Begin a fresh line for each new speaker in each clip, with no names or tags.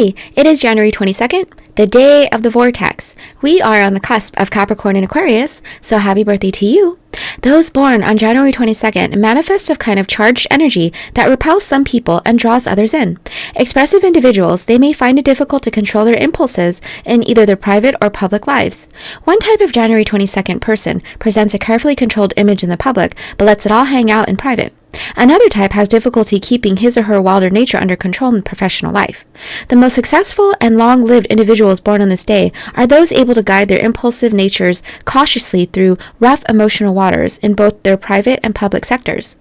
Hi, it is January 22nd, the day of the Vortex. We are on the cusp of Capricorn and Aquarius, so happy birthday to you. Those born on January 22nd manifest a kind of charged energy that repels some people and draws others in. Expressive individuals, they may find it difficult to control their impulses in either their private or public lives. One type of January 22nd person presents a carefully controlled image in the public, but lets it all hang out in private. Another type has difficulty keeping his or her wilder nature under control in professional life. The most successful and long-lived individuals born on this day are those able to guide their impulsive natures cautiously through rough emotional waters in both their private and public sectors.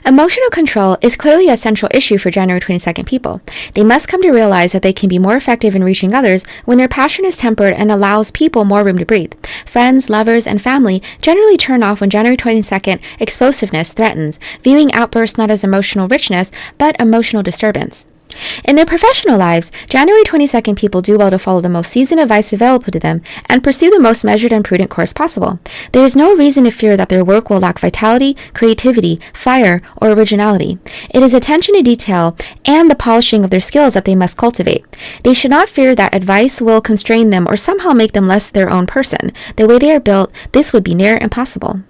Emotional control is clearly a central issue for January 22nd people. They must come to realize that they can be more effective in reaching others when their passion is tempered and allows people more room to breathe. Friends, lovers, and family generally turn off when January 22nd explosiveness threatens, viewing outbursts not as emotional richness, but emotional disturbance. In their professional lives, January 22nd people do well to follow the most seasoned advice available to them and pursue the most measured and prudent course possible. There is no reason to fear that their work will lack vitality, creativity, fire, or originality. It is attention to detail and the polishing of their skills that they must cultivate. They should not fear that advice will constrain them or somehow make them less their own person. The way they are built, this would be near impossible.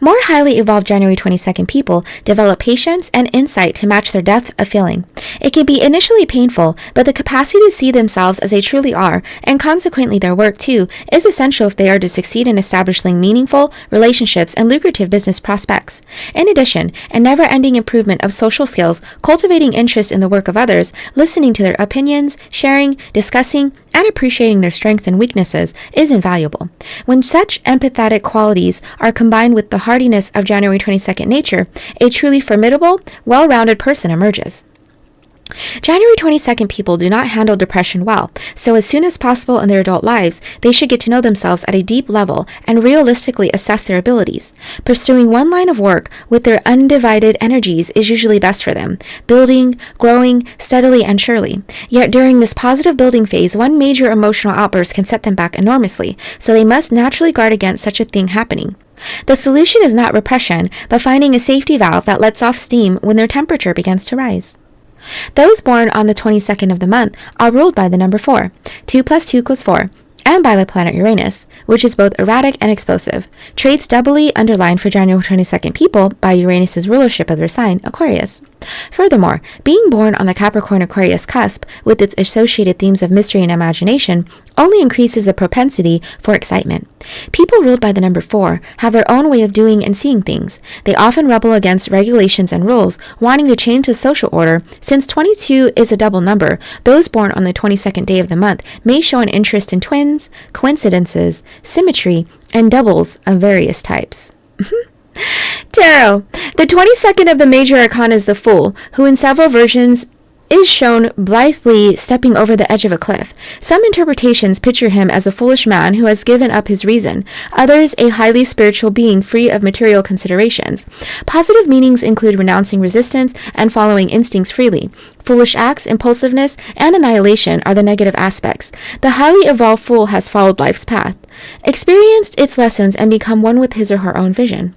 More highly evolved January 22nd people develop patience and insight to match their depth of feeling. It can be initially painful, but the capacity to see themselves as they truly are, and consequently their work too, is essential if they are to succeed in establishing meaningful relationships and lucrative business prospects. In addition, a never-ending improvement of social skills, cultivating interest in the work of others, listening to their opinions, sharing, discussing, and appreciating their strengths and weaknesses is invaluable. When such empathetic qualities are combined with the hardiness of January 22nd nature, a truly formidable, well-rounded person emerges. January 22nd people do not handle depression well, so as soon as possible in their adult lives, they should get to know themselves at a deep level and realistically assess their abilities. Pursuing one line of work with their undivided energies is usually best for them, building, growing, steadily and surely. Yet during this positive building phase, one major emotional outburst can set them back enormously, so they must naturally guard against such a thing happening. The solution is not repression, but finding a safety valve that lets off steam when their temperature begins to rise. Those born on the 22nd of the month are ruled by the number 4. 2 plus 2 equals 4, and by the planet Uranus, which is both erratic and explosive, traits doubly underlined for January 22nd people by Uranus's rulership of their sign, Aquarius. Furthermore, being born on the Capricorn-Aquarius cusp, with its associated themes of mystery and imagination, only increases the propensity for excitement. People ruled by the number 4 have their own way of doing and seeing things. They often rebel against regulations and rules, wanting to change the social order. Since 22 is a double number, those born on the 22nd day of the month may show an interest in twins, coincidences, symmetry, and doubles of various types. Tarot. The 22nd of the major arcana is the Fool, who in several versions is shown blithely stepping over the edge of a cliff. Some interpretations picture him as a foolish man who has given up his reason, others a highly spiritual being free of material considerations. Positive meanings include renouncing resistance and following instincts freely. Foolish acts, impulsiveness, and annihilation are the negative aspects. The highly evolved Fool has followed life's path, experienced its lessons, and become one with his or her own vision.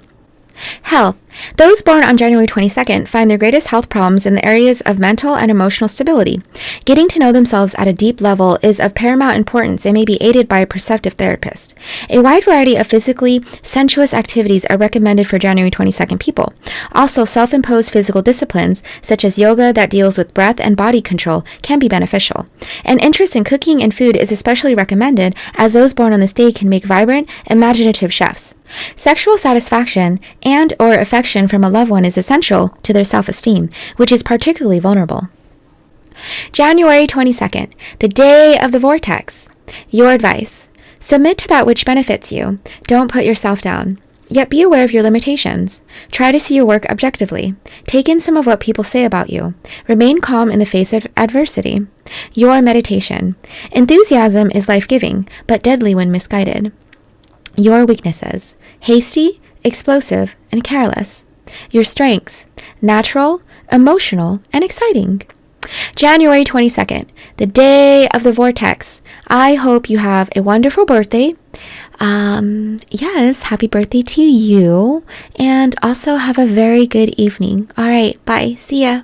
Health. Those born on January 22nd find their greatest health problems in the areas of mental and emotional stability. Getting to know themselves at a deep level is of paramount importance and may be aided by a perceptive therapist. A wide variety of physically sensuous activities are recommended for January 22nd people. Also, self-imposed physical disciplines, such as yoga that deals with breath and body control, can be beneficial. An interest in cooking and food is especially recommended, as those born on this day can make vibrant, imaginative chefs. Sexual satisfaction and or affection from a loved one is essential to their self-esteem, which is particularly vulnerable. January 22nd, the day of the Vortex. Your advice. Submit to that which benefits you. Don't put yourself down. Yet be aware of your limitations. Try to see your work objectively. Take in some of what people say about you. Remain calm in the face of adversity. Your meditation. Enthusiasm is life-giving, but deadly when misguided. Your weaknesses. Hasty, explosive, and careless. Your strengths. Natural, emotional, and exciting. January 22nd, the day of the Vortex. I hope you have a wonderful birthday. Yes, happy birthday to you. And also have a very good evening. All right, bye. See ya.